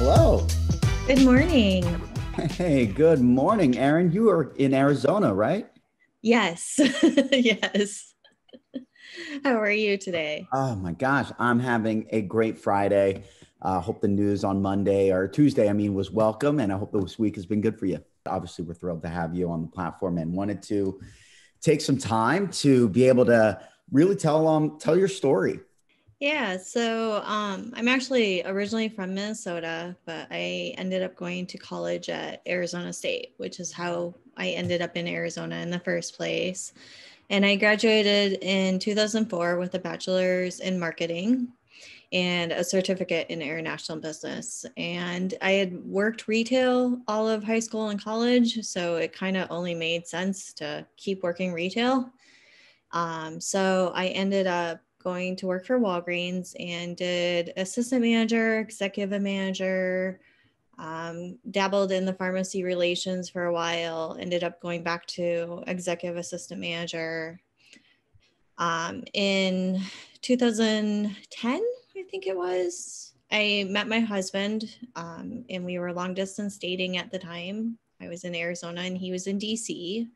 Hello. Good morning. Hey, good morning, Erin. You are in Arizona, right? Yes. Yes. How are you today? Oh my gosh, I'm having a great Friday. Hope the news on Monday or Tuesday, was welcome, and I hope this week has been good for you. Obviously, we're thrilled to have you on the platform and wanted to take some time to be able to really tell your story. Yeah, so I'm actually originally from Minnesota, but I ended up going to college at Arizona State, which is how I ended up in Arizona in the first place. And I graduated in 2004 with a bachelor's in marketing and a certificate in international business. And I had worked retail all of high school and college, so it kind of only made sense to keep working retail. So I ended up going to work for Walgreens and did assistant manager, executive manager, dabbled in the pharmacy relations for a while, ended up going back to executive assistant manager. In 2010, I think it was, I met my husband, and we were long distance dating at the time. I was in Arizona and he was in DC.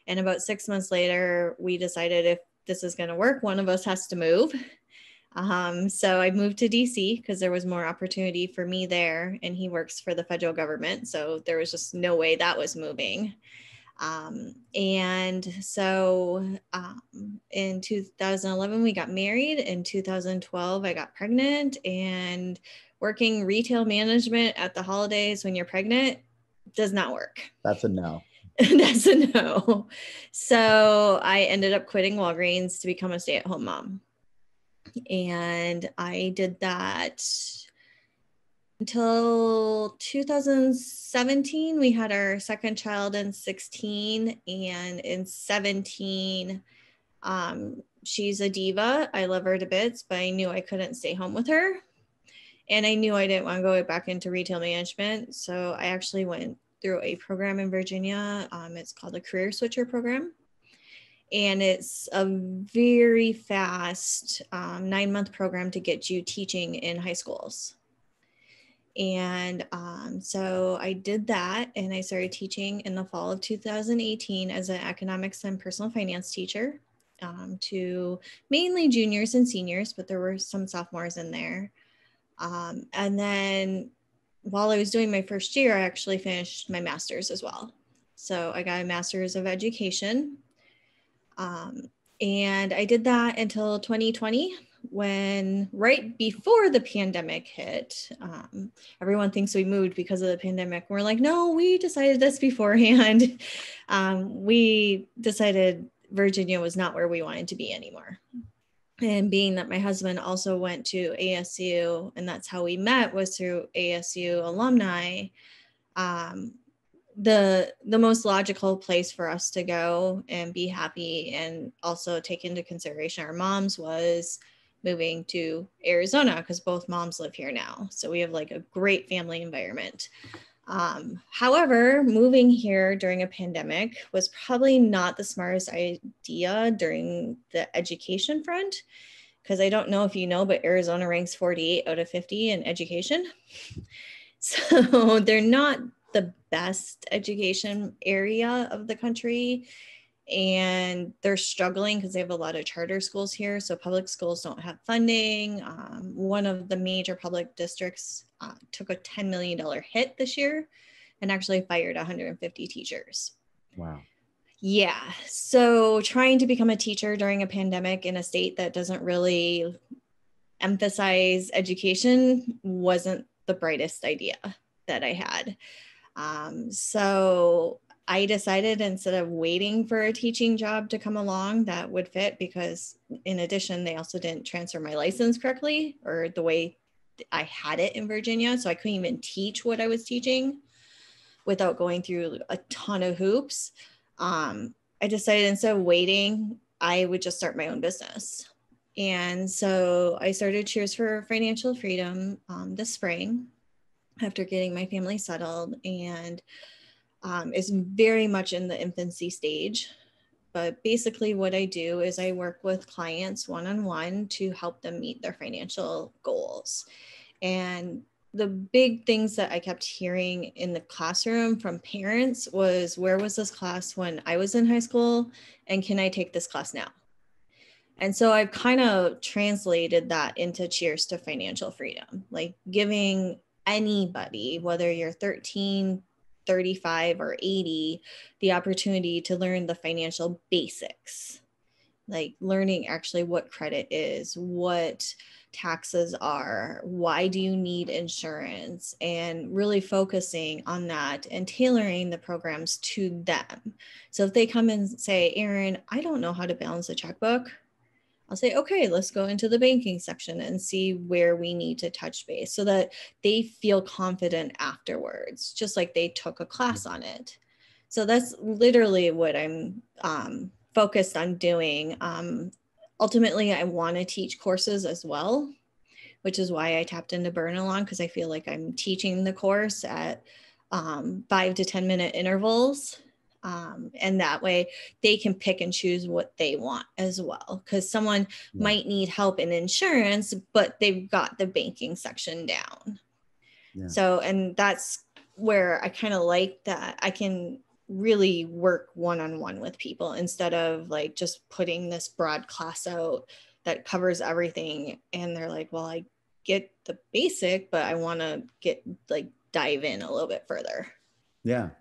And about 6 months later, we decided if this is going to work, one of us has to move. So I moved to DC because there was more opportunity for me there, and he works for the federal government. So there was just no way that was moving. And so in 2011, we got married. In 2012, I got pregnant, and working retail management at the holidays when you're pregnant does not work. That's a no. That's a no. So I ended up quitting Walgreens to become a stay-at-home mom. And I did that until 2017. We had our second child in 16, and in 17, she's a diva. I love her to bits, but I knew I couldn't stay home with her. And I knew I didn't want to go back into retail management. So I actually went through a program in Virginia. It's called the Career Switcher Program. And it's a very fast 9-month program to get you teaching in high schools. And so I did that, and I started teaching in the fall of 2018 as an economics and personal finance teacher to mainly juniors and seniors, but there were some sophomores in there. And then while I was doing my first year, I actually finished my master's as well. So I got a master's of education. And I did that until 2020, when right before the pandemic hit. Everyone thinks we moved because of the pandemic. We're like, no, we decided this beforehand. We decided Virginia was not where we wanted to be anymore. And being that my husband also went to ASU, and that's how we met, was through ASU alumni, the most logical place for us to go and be happy, and also take into consideration our moms, was moving to Arizona, because both moms live here now. So we have like a great family environment. However, moving here during a pandemic was probably not the smartest idea during the education front, because I don't know if you know, but Arizona ranks 48 out of 50 in education. So they're not the best education area of the country, and they're struggling because they have a lot of charter schools here. So public schools don't have funding. One of the major public districts took a $10 million hit this year and actually fired 150 teachers. Wow. Yeah. So trying to become a teacher during a pandemic in a state that doesn't really emphasize education wasn't the brightest idea that I had. So I decided, instead of waiting for a teaching job to come along that would fit, because in addition, they also didn't transfer my license correctly, or the way I had it in Virginia. So I couldn't even teach what I was teaching without going through a ton of hoops. I decided, instead of waiting, I would just start my own business. And so I started Cheers for Financial Freedom this spring, after getting my family settled, and is very much in the infancy stage. But basically what I do is I work with clients one-on-one to help them meet their financial goals. And the big things that I kept hearing in the classroom from parents was, where was this class when I was in high school? And can I take this class now? And so I've kind of translated that into Cheers to Financial Freedom, like giving anybody, whether you're 13, 35, or 80, the opportunity to learn the financial basics, like learning actually what credit is, what taxes are, why do you need insurance, and really focusing on that and tailoring the programs to them. So if they come and say, Erin, I don't know how to balance a checkbook, I'll say, okay, let's go into the banking section and see where we need to touch base so that they feel confident afterwards, just like they took a class on it. So that's literally what I'm focused on doing. Ultimately, I want to teach courses as well, which is why I tapped into Burn Along, because I feel like I'm teaching the course at 5 to 10 minute intervals. And that way they can pick and choose what they want as well. Because someone might need help in insurance, but they've got the banking section down. So, and that's where I kind of like that I can really work one-on-one with people instead of like just putting this broad class out that covers everything. And they're like, well, I get the basic, but I want to get like dive in a little bit further. Yeah.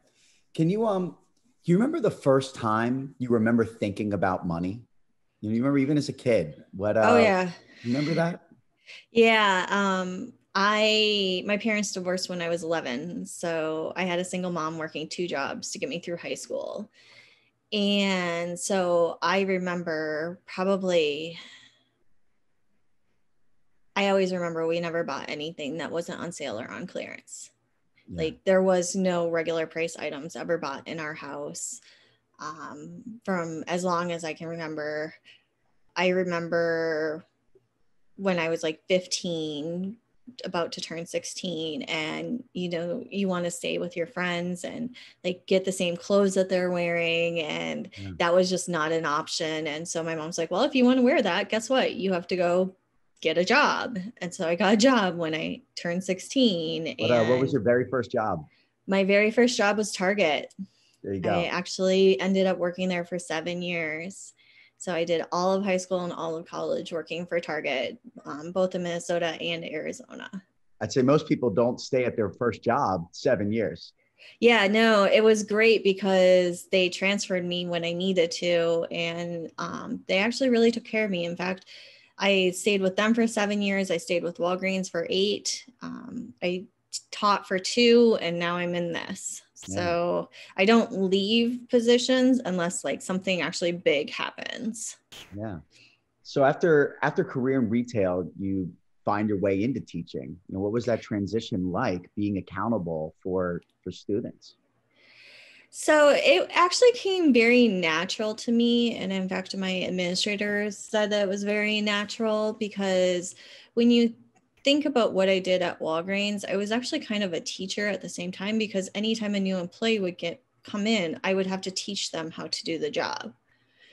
Can you, do you remember the first time you remember thinking about money? You remember even as a kid, what, Oh yeah. Remember that? Yeah. My parents divorced when I was 11. So I had a single mom working 2 jobs to get me through high school. And so I remember I always remember we never bought anything that wasn't on sale or on clearance. Like there was no regular price items ever bought in our house from as long as I can remember. I remember when I was like 15, about to turn 16, and you want to stay with your friends and like get the same clothes that they're wearing, and that was just not an option. And so my mom's like, well, if you want to wear that, guess what, you have to go get a job. And so I got a job when I turned 16. What was your very first job? My very first job was Target. There you go. I actually ended up working there for 7 years. So I did all of high school and all of college working for Target, both in Minnesota and Arizona. I'd say most people don't stay at their first job 7 years. Yeah, no, it was great because they transferred me when I needed to. And they actually really took care of me. In fact, I stayed with them for 7 years. I stayed with Walgreens for 8. I taught for 2, and now I'm in this. So I don't leave positions unless like something actually big happens. Yeah. So after career in retail, you find your way into teaching. What was that transition like, being accountable for students? So it actually came very natural to me. And in fact, my administrators said that it was very natural, because when you think about what I did at Walgreens, I was actually kind of a teacher at the same time, because anytime a new employee would come in, I would have to teach them how to do the job.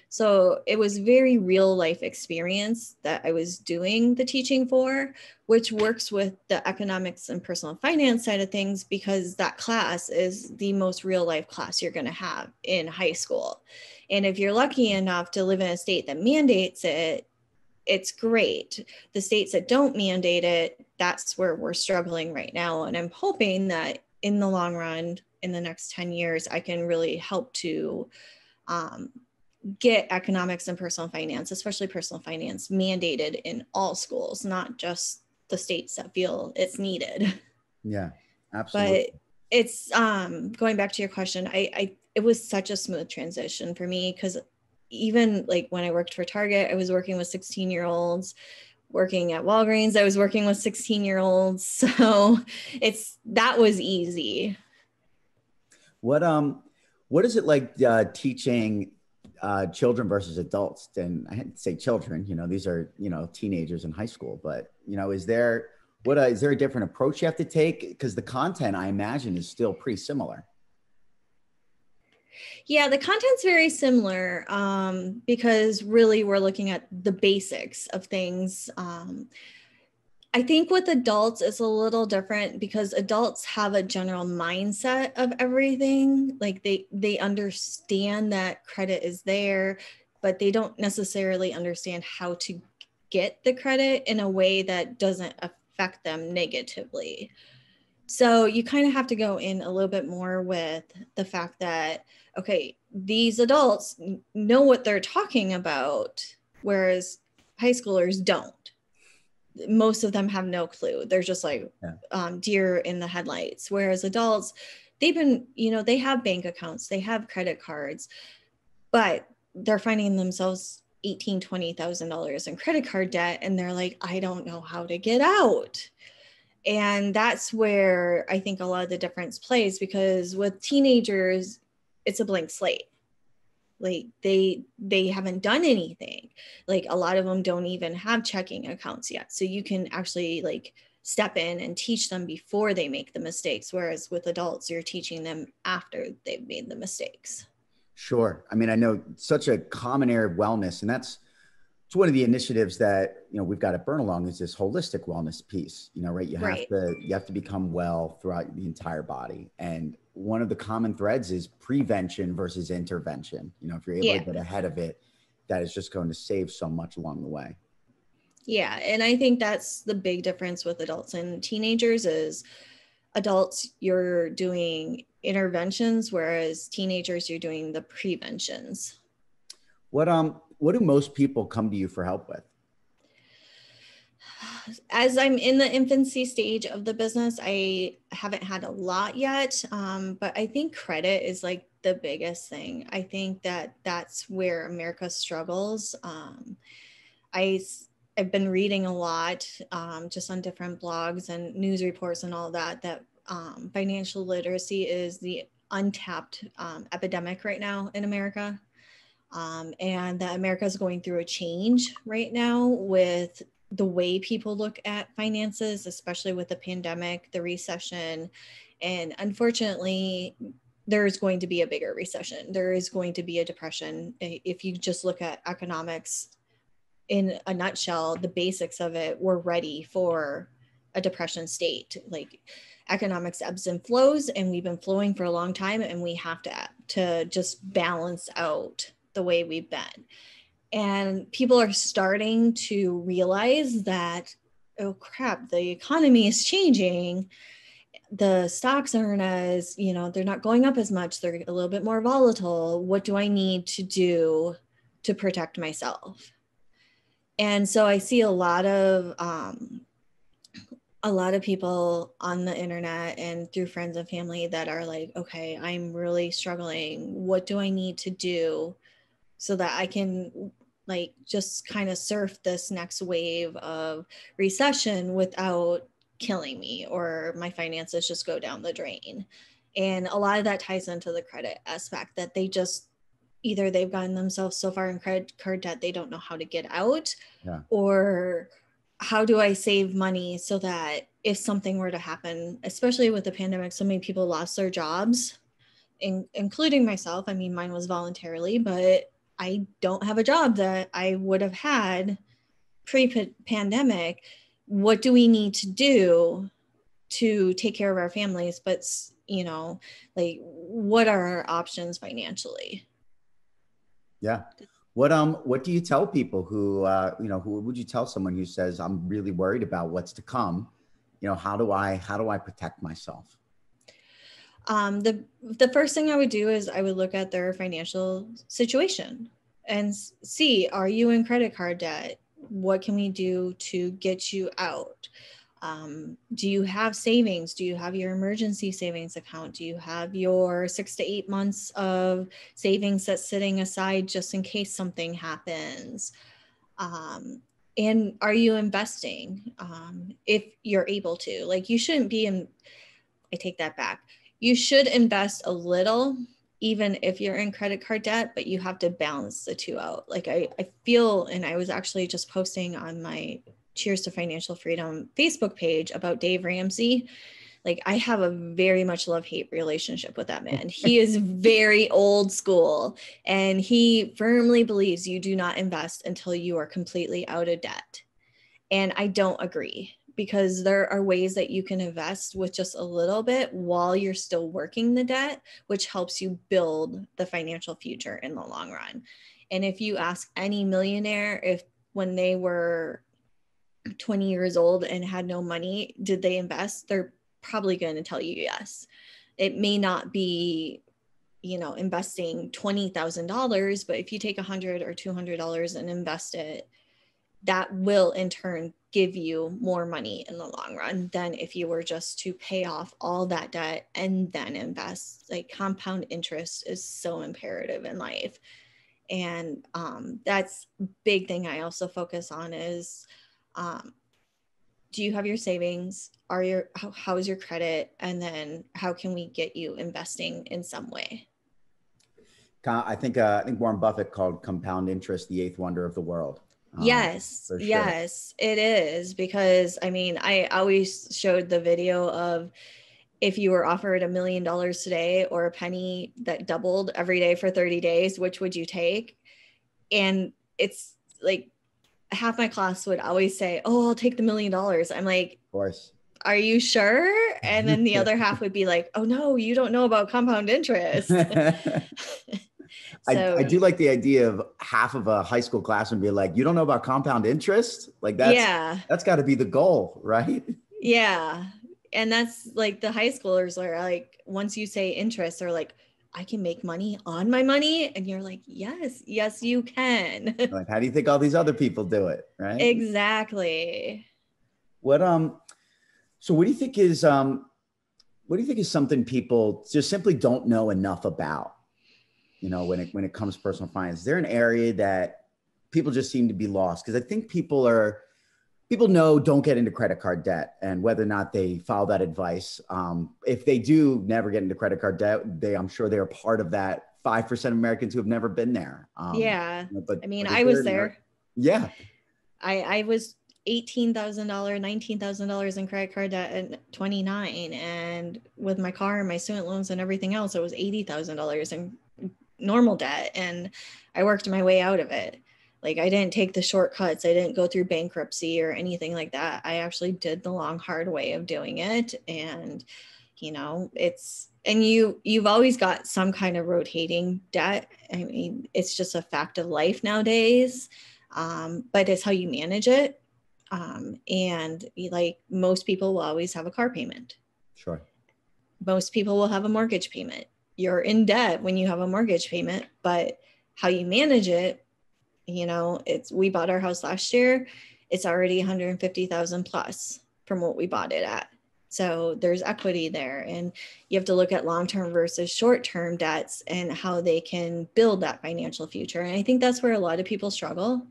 So it was very real life experience that I was doing the teaching for, which works with the economics and personal finance side of things, because that class is the most real life class you're going to have in high school. And if you're lucky enough to live in a state that mandates it, it's great. The states that don't mandate it, that's where we're struggling right now. And I'm hoping that in the long run, in the next 10 years, I can really help to get economics and personal finance, especially personal finance, mandated in all schools, not just the states that feel it's needed. Yeah, absolutely. But it's going back to your question, it was such a smooth transition for me, because even like when I worked for Target, I was working with 16-year-olds. Working at Walgreens, I was working with 16-year-olds. So that was easy. What is it like teaching children versus adults? And I had to say children, these are, teenagers in high school, but, is there a different approach you have to take? Because the content, I imagine, is still pretty similar. Yeah, the content's very similar, because really we're looking at the basics of things. I think with adults, it's a little different because adults have a general mindset of everything. Like they understand that credit is there, but they don't necessarily understand how to get the credit in a way that doesn't affect them negatively. So you kind of have to go in a little bit more with the fact that, okay, these adults know what they're talking about, whereas high schoolers don't. Most of them have no clue. They're just like deer in the headlights. Whereas adults, they've been, they have bank accounts, they have credit cards, but they're finding themselves $18,000-$20,000 in credit card debt. And they're like, I don't know how to get out. And that's where I think a lot of the difference plays, because with teenagers, it's a blank slate. Like they haven't done anything. Like a lot of them don't even have checking accounts yet. So you can actually like step in and teach them before they make the mistakes. Whereas with adults, you're teaching them after they've made the mistakes. Sure. I mean, I know such a common area of wellness, and it's one of the initiatives that, we've got at Burn Along is this holistic wellness piece, right? You have to become well throughout the entire body. And one of the common threads is prevention versus intervention. If you're able to get ahead of it, that is just going to save so much along the way. Yeah. And I think that's the big difference with adults and teenagers is adults, you're doing interventions, whereas teenagers, you're doing the preventions. What do most people come to you for help with? As I'm in the infancy stage of the business, I haven't had a lot yet, but I think credit is like the biggest thing. I think that that's where America struggles. I've been reading a lot just on different blogs and news reports and all that financial literacy is the untapped epidemic right now in America. And that America is going through a change right now with the way people look at finances, especially with the pandemic, the recession. And unfortunately, there's going to be a bigger recession. There is going to be a depression. If you just look at economics in a nutshell, the basics of it, we're ready for a depression state. Like economics ebbs and flows, and we've been flowing for a long time, and we have to just balance out the way we've been. And people are starting to realize that, oh crap, the economy is changing. The stocks aren't as, they're not going up as much. They're a little bit more volatile. What do I need to do to protect myself? And so I see a lot of people on the internet and through friends and family that are like, okay, I'm really struggling. What do I need to do so that I can like just kind of surf this next wave of recession without killing me or my finances just go down the drain? And a lot of that ties into the credit aspect, that they just either they've gotten themselves so far in credit card debt they don't know how to get out, or how do I save money so that if something were to happen, especially with the pandemic, so many people lost their jobs, including myself. I mean, mine was voluntarily, but I don't have a job that I would have had pre-pandemic. What do we need to do to take care of our families? But, like, what are our options financially? Yeah. What do you tell people who would you tell someone who says, I'm really worried about what's to come? How do I protect myself? The first thing I would do is I would look at their financial situation and see, are you in credit card debt? What can we do to get you out? Do you have savings? Do you have your emergency savings account? Do you have your 6 to 8 months of savings that's sitting aside just in case something happens? And are you investing? If you're able to, like, you shouldn't be I take that back. You should invest a little, even if you're in credit card debt, but you have to balance the two out. Like I feel, and I was actually just posting on my Cheers to Financial Freedom Facebook page about Dave Ramsey. Like I have a very much love-hate relationship with that man. He is very old school, and he firmly believes you do not invest until you are completely out of debt. And I don't agree, because there are ways that you can invest with just a little bit while you're still working the debt, which helps you build the financial future in the long run. And if you ask any millionaire, if when they were 20 years old and had no money, did they invest? They're probably going to tell you yes. It may not be, investing $20,000, but if you take $100 or $200 and invest it, that will in turn give you more money in the long run than if you were just to pay off all that debt and then invest. Like, compound interest is so imperative in life. And that's a big thing I also focus on is, do you have your savings? How is your credit? And then how can we get you investing in some way? I think Warren Buffett called compound interest the eighth wonder of the world. Yes, For sure. yes, it is. Because I always showed the video of, if you were offered $1 million today or a penny that doubled every day for 30 days, which would you take? And it's like, half my class would always say, "Oh, I'll take the $1 million." I'm like, Of course. Are you sure? And then the other half would be like, "Oh no, you don't know about compound interest." I do like the idea of half of a high school class and be like, you don't know about compound interest? Like that's got to be the goal, right? Yeah. And that's like, the high schoolers are like, once you say interest, they're like, I can make money on my money. And you're like, yes, you can. Like, how do you think all these other people do it? Right. Exactly. So what do you think is something people just simply don't know enough about? When it comes to personal finance, is there an area that people just seem to be lost? Because I think people know don't get into credit card debt, and whether or not they follow that advice. If they do never get into credit card debt, I'm sure they're part of that 5% of Americans who have never been there. Yeah. But I was there. Yeah. I was $18,000, $19,000 in credit card debt at 29. And with my car and my student loans and everything else, it was $80,000 in normal debt. And I worked my way out of it. Like, I didn't take the shortcuts. I didn't go through bankruptcy or anything like that. I actually did the long, hard way of doing it. And, you've always got some kind of rotating debt. I mean, it's just a fact of life nowadays. But it's how you manage it. And like, most people will always have a car payment. Sure. Most people will have a mortgage payment. You're in debt when you have a mortgage payment, but how you manage it, we bought our house last year. It's already 150,000 plus from what we bought it at. So there's equity there, and you have to look at long-term versus short-term debts and how they can build that financial future. And I think that's where a lot of people struggle,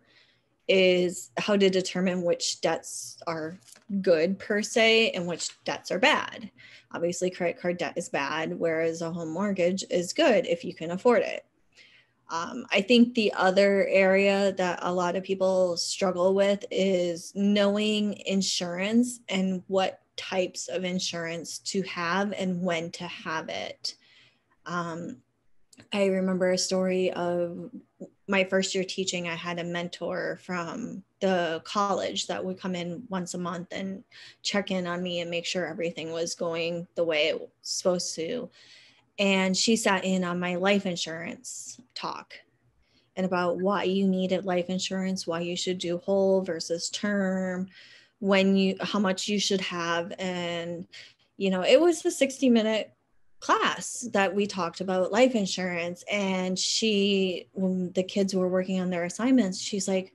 is how to determine which debts are good per se and which debts are bad. Obviously, credit card debt is bad, whereas a home mortgage is good if you can afford it. I think the other area that a lot of people struggle with is knowing insurance and what types of insurance to have and when to have it. I remember a story of my first year teaching. I had a mentor from the college that would come in once a month and check in on me and make sure everything was going the way it was supposed to. And she sat in on my life insurance talk and about why you needed life insurance, why you should do whole versus term, how much you should have. And, it was a 60-minute class that we talked about life insurance. And when the kids were working on their assignments, she's like,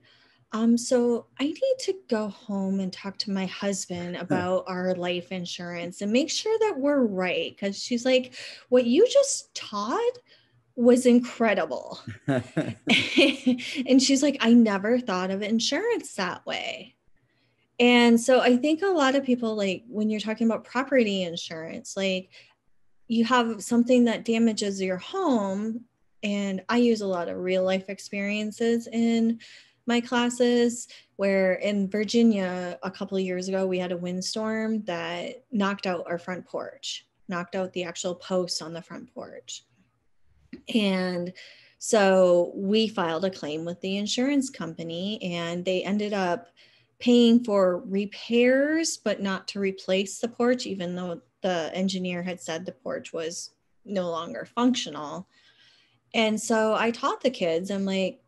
so I need to go home and talk to my husband about our life insurance and make sure that we're right. Cause she's like, what you just taught was incredible. And she's like, I never thought of insurance that way. And so I think a lot of people, like, when you're talking about property insurance, like, you have something that damages your home. And I use a lot of real life experiences in my classes, where in Virginia, a couple of years ago, we had a windstorm that knocked out our front porch, knocked out the actual posts on the front porch. And so we filed a claim with the insurance company, and they ended up paying for repairs, but not to replace the porch, even though the engineer had said the porch was no longer functional. And so I taught the kids, I'm like,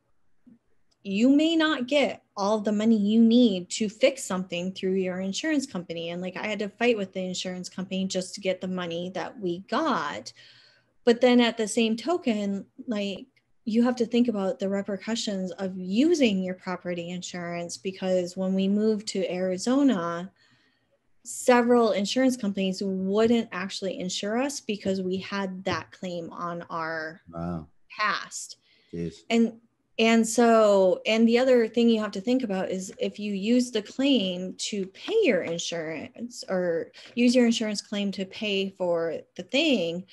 you may not get all the money you need to fix something through your insurance company. And like, I had to fight with the insurance company just to get the money that we got. But then at the same token, like, you have to think about the repercussions of using your property insurance, because when we moved to Arizona, several insurance companies wouldn't actually insure us because we had that claim on our past. Jeez. And so, and the other thing you have to think about is if you use the claim to pay your insurance, or use your insurance claim to pay for the thing,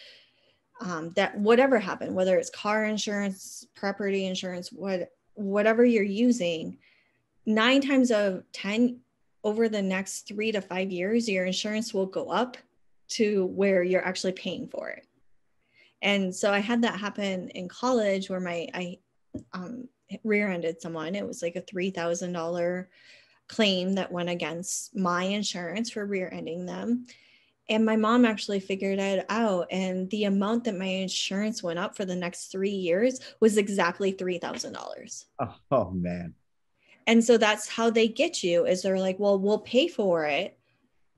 that whatever happened, whether it's car insurance, property insurance, whatever you're using, 9 times out of 10 over the next 3 to 5 years, your insurance will go up to where you're actually paying for it. And so I had that happen in college where I rear-ended someone. It was like a $3,000 claim that went against my insurance for rear-ending them. And my mom actually figured it out. And the amount that my insurance went up for the next 3 years was exactly $3,000. Oh, man. And so that's how they get you, is they're like, well, we'll pay for it,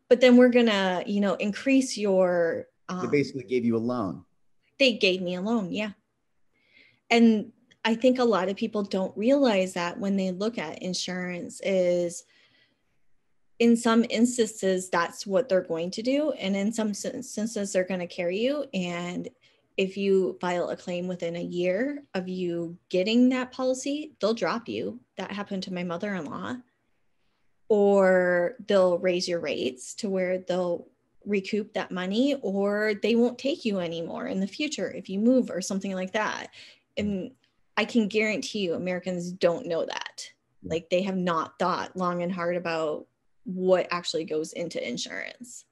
but then we're going to, increase your... They basically gave you a loan. They gave me a loan. Yeah. And I think a lot of people don't realize that when they look at insurance, is in some instances, that's what they're going to do. And in some instances, they're going to carry you. And if you file a claim within a year of you getting that policy, they'll drop you. That happened to my mother-in-law. Or they'll raise your rates to where they'll recoup that money, or they won't take you anymore in the future if you move or something like that. And I can guarantee you Americans don't know that. Like, they have not thought long and hard about what actually goes into insurance.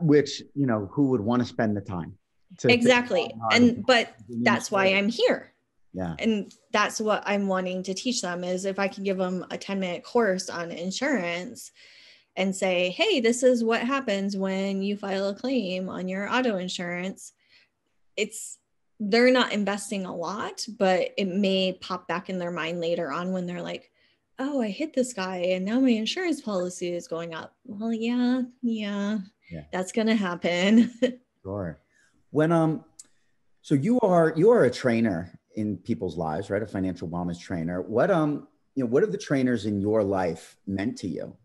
Which, who would want to spend the time? Exactly. But that's why I'm here. Yeah. And that's what I'm wanting to teach them, is if I can give them a 10-minute course on insurance and say, hey, this is what happens when you file a claim on your auto insurance. They're not investing a lot, but it may pop back in their mind later on when they're like, oh, I hit this guy and now my insurance policy is going up. Well, yeah, that's going to happen. Sure. When, so you are a trainer in people's lives, right? A financial wellness trainer. What have the trainers in your life meant to you?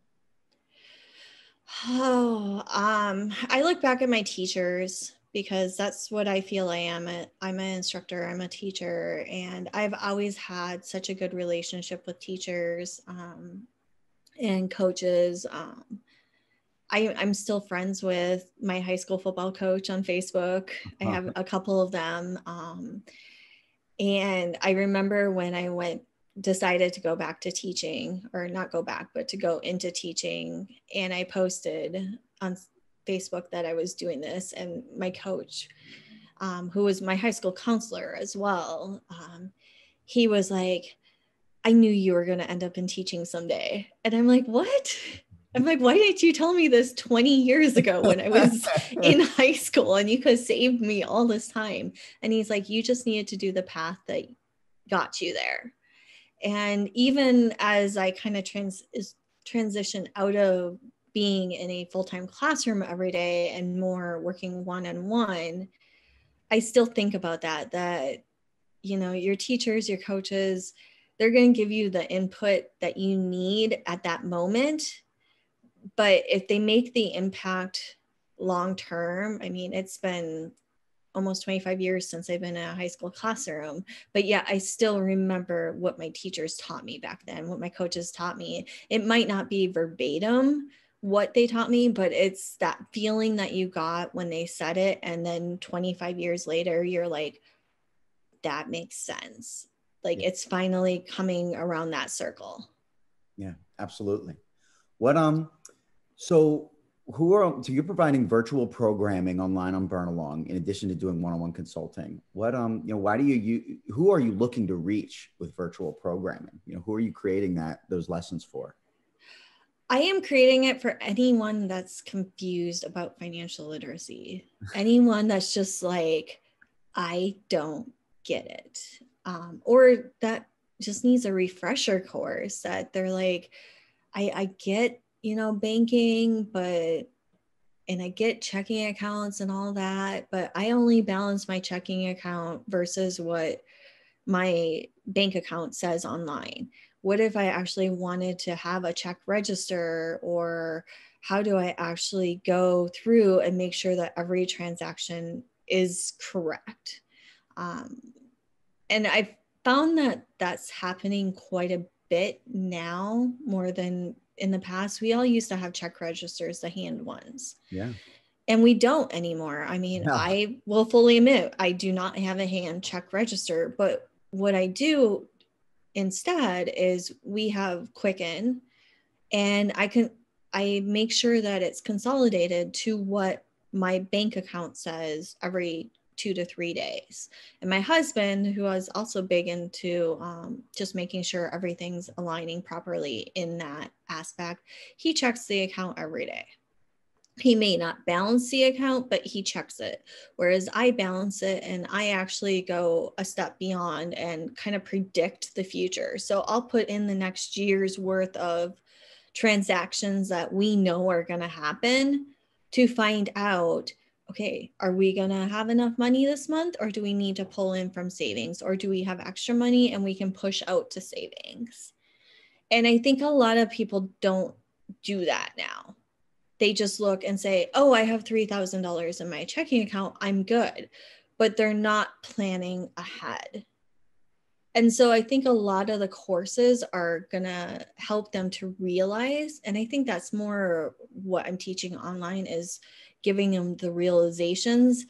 Oh, I look back at my teachers, because that's what I feel I am. I'm an instructor, I'm a teacher, and I've always had such a good relationship with teachers and coaches. I'm still friends with my high school football coach on Facebook. I have a couple of them. And I remember when I decided to go back to teaching, or not go back, but to go into teaching. And I posted on Facebook that I was doing this, and my coach, who was my high school counselor as well, he was like, I knew you were going to end up in teaching someday. And I'm like, what? I'm like, why didn't you tell me this 20 years ago when I was in high school, and you could have saved me all this time? And he's like, you just needed to do the path that got you there. And even as I kind of transition out of being in a full-time classroom every day and more working one-on-one, I still think about that, your teachers, your coaches, they're going to give you the input that you need at that moment. But if they make the impact long-term, I mean, it's been almost 25 years since I've been in a high school classroom, but yeah, I still remember what my teachers taught me back then, what my coaches taught me. It might not be verbatim what they taught me, but it's that feeling that you got when they said it. And then 25 years later, you're like, that makes sense. Like, it's finally coming around that circle. Yeah, absolutely. So you're providing virtual programming online on Burnalong in addition to doing one-on-one consulting. Who are you looking to reach with virtual programming? Who are you creating those lessons for? I am creating it for anyone that's confused about financial literacy. Anyone that's just like, I don't get it. Or that just needs a refresher course, that they're like, I get, banking, and I get checking accounts and all that, but I only balance my checking account versus what my bank account says online. What if I actually wanted to have a check register, or how do I actually go through and make sure that every transaction is correct? And I've found that that's happening quite a bit now, more than in the past. We all used to have check registers, the hand ones. Yeah. And we don't anymore. I mean, No. I will fully admit, I do not have a hand check register, but what I do instead is we have Quicken, and I make sure that it's consolidated to what my bank account says every 2 to 3 days. And my husband, who is also big into just making sure everything's aligning properly in that aspect, he checks the account every day. He may not balance the account, but he checks it. Whereas I balance it, and I actually go a step beyond and kind of predict the future. So I'll put in the next year's worth of transactions that we know are going to happen, to find out, okay, are we going to have enough money this month, or do we need to pull in from savings, or do we have extra money and we can push out to savings? And I think a lot of people don't do that now. They just look and say, oh, I have $3,000 in my checking account, I'm good. But they're not planning ahead. And so I think a lot of the courses are going to help them to realize, and I think that's more what I'm teaching online, is giving them the realizations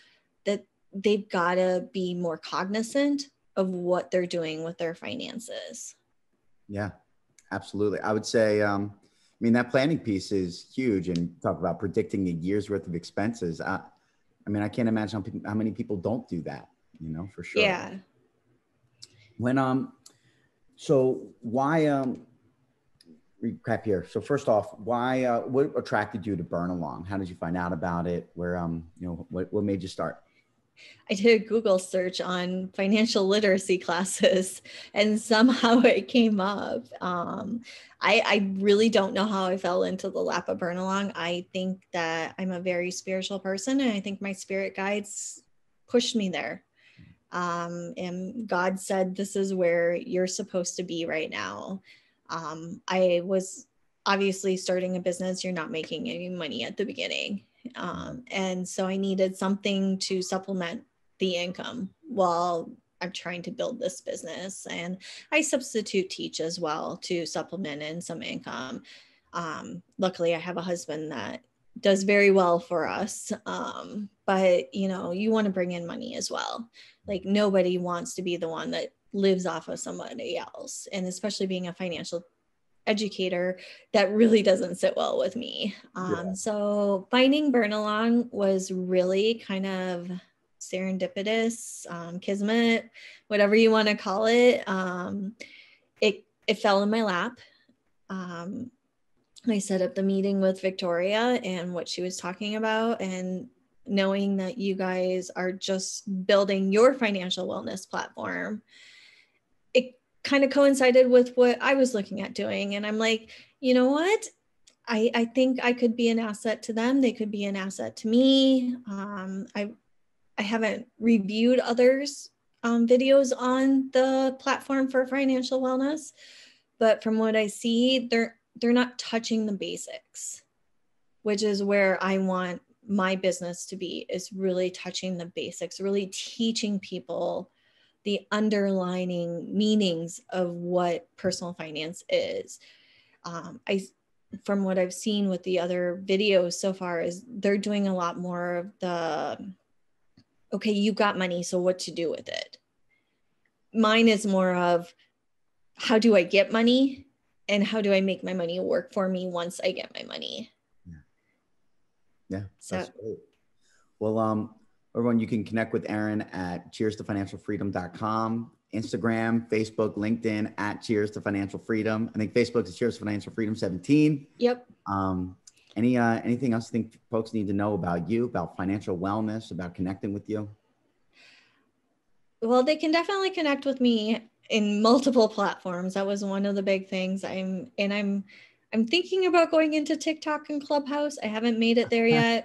that they've got to be more cognizant of what they're doing with their finances. Yeah, absolutely. I would say, that planning piece is huge, and talk about predicting a year's worth of expenses. I can't imagine how many people don't do that, for sure. Yeah. So why, recap here. So first off, why, what attracted you to Burn Along? How did you find out about it? Where, what made you start? I did a Google search on financial literacy classes, and somehow it came up. I really don't know how I fell into the lap of Burn Along. I think that I'm a very spiritual person, and I think my spirit guides pushed me there. And God said, this is where you're supposed to be right now. I was obviously starting a business. You're not making any money at the beginning. And so I needed something to supplement the income while I'm trying to build this business. And I substitute teach as well to supplement in some income. Luckily, I have a husband that does very well for us. But you want to bring in money as well. Like, nobody wants to be the one that lives off of somebody else. And especially being a financial educator, that really doesn't sit well with me. So finding Burn Along was really kind of serendipitous, kismet, whatever you want to call it. It fell in my lap. I set up the meeting with Victoria and what she was talking about, and knowing that you guys are just building your financial wellness platform, it kind of coincided with what I was looking at doing. And I'm like, you know what? I think I could be an asset to them. They could be an asset to me. I haven't reviewed others' videos on the platform for financial wellness, but from what I see, they're not touching the basics, which is where I want my business to be, is really touching the basics, really teaching people the underlining meanings of what personal finance is. From what I've seen with the other videos so far, is they're doing a lot more of the, okay, you got money, so what to do with it? Mine is more of, how do I get money, and how do I make my money work for me once I get my money? Yeah, that's great. Well, everyone, you can connect with Erin at cheerstofinancialfreedom.com. Instagram, Facebook, LinkedIn at Cheers to Financial Freedom. I think Facebook is Cheers to Financial Freedom 17. Yep. Anything else you think folks need to know about you, about financial wellness, about connecting with you? Well, they can definitely connect with me in multiple platforms. That was one of the big things. I'm thinking about going into TikTok and Clubhouse. I haven't made it there yet.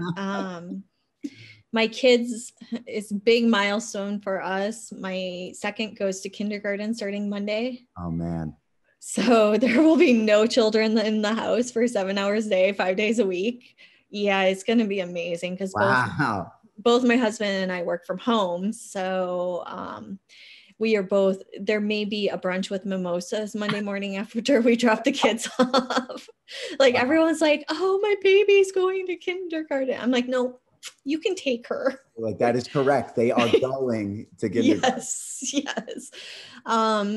My kids, it's a big milestone for us. My second goes to kindergarten starting Monday. Oh man. So there will be no children in the house for 7 hours a day, 5 days a week. Yeah, it's going to be amazing because both my husband and I work from home. So we are both, there may be a brunch with mimosas Monday morning after we drop the kids off. Like everyone's like, oh, my baby's going to kindergarten. I'm like, no, you can take her. Like that is correct. They are going to kindergarten. Yes.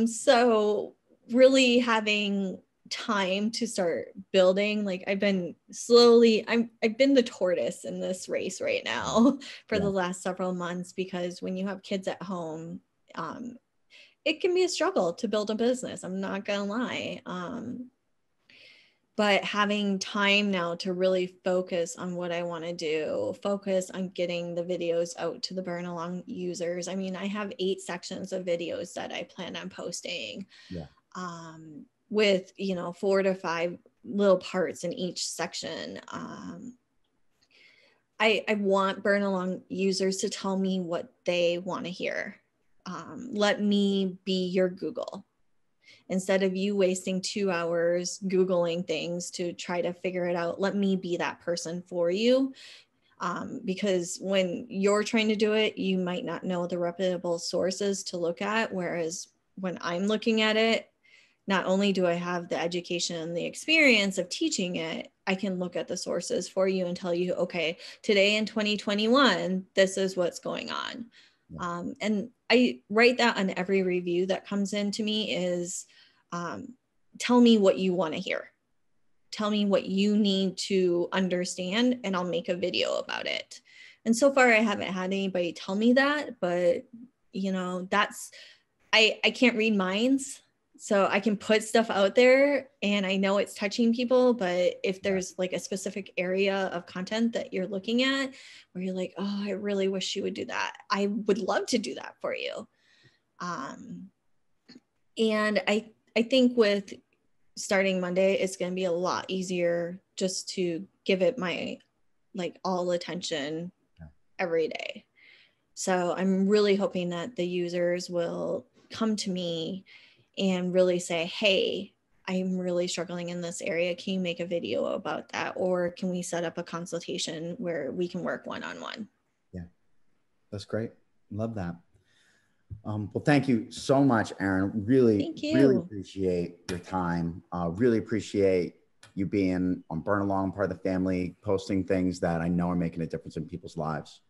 So really having time to start building, like I've been the tortoise in this race right now for the last several months, because when you have kids at home, it can be a struggle to build a business. I'm not gonna lie. But having time now to really focus on what I want to do, focus on getting the videos out to the Burn Along users. I mean, I have 8 sections of videos that I plan on posting. Yeah. With 4 to 5 little parts in each section. I want Burn Along users to tell me what they want to hear. Let me be your Google. Instead of you wasting 2 hours Googling things to try to figure it out, let me be that person for you. Because when you're trying to do it, you might not know the reputable sources to look at. Whereas when I'm looking at it, not only do I have the education and the experience of teaching it, I can look at the sources for you and tell you, okay, today in 2021, this is what's going on. Yeah. And I write that on every review that comes in to me is, tell me what you want to hear. Tell me what you need to understand, and I'll make a video about it. And so far, I haven't had anybody tell me that, but I can't read minds. So I can put stuff out there and I know it's touching people, but if there's like a specific area of content that you're looking at where you're like, oh, I really wish you would do that, I would love to do that for you. And I think with starting Monday, it's going to be a lot easier just to give it my all attention every day. So I'm really hoping that the users will come to me and really say, hey, I'm really struggling in this area. Can you make a video about that? Or can we set up a consultation where we can work one-on-one? Yeah, that's great. Love that. Well, thank you so much, Erin. Really appreciate your time. Really appreciate you being on Burn Along, part of the family, posting things that I know are making a difference in people's lives.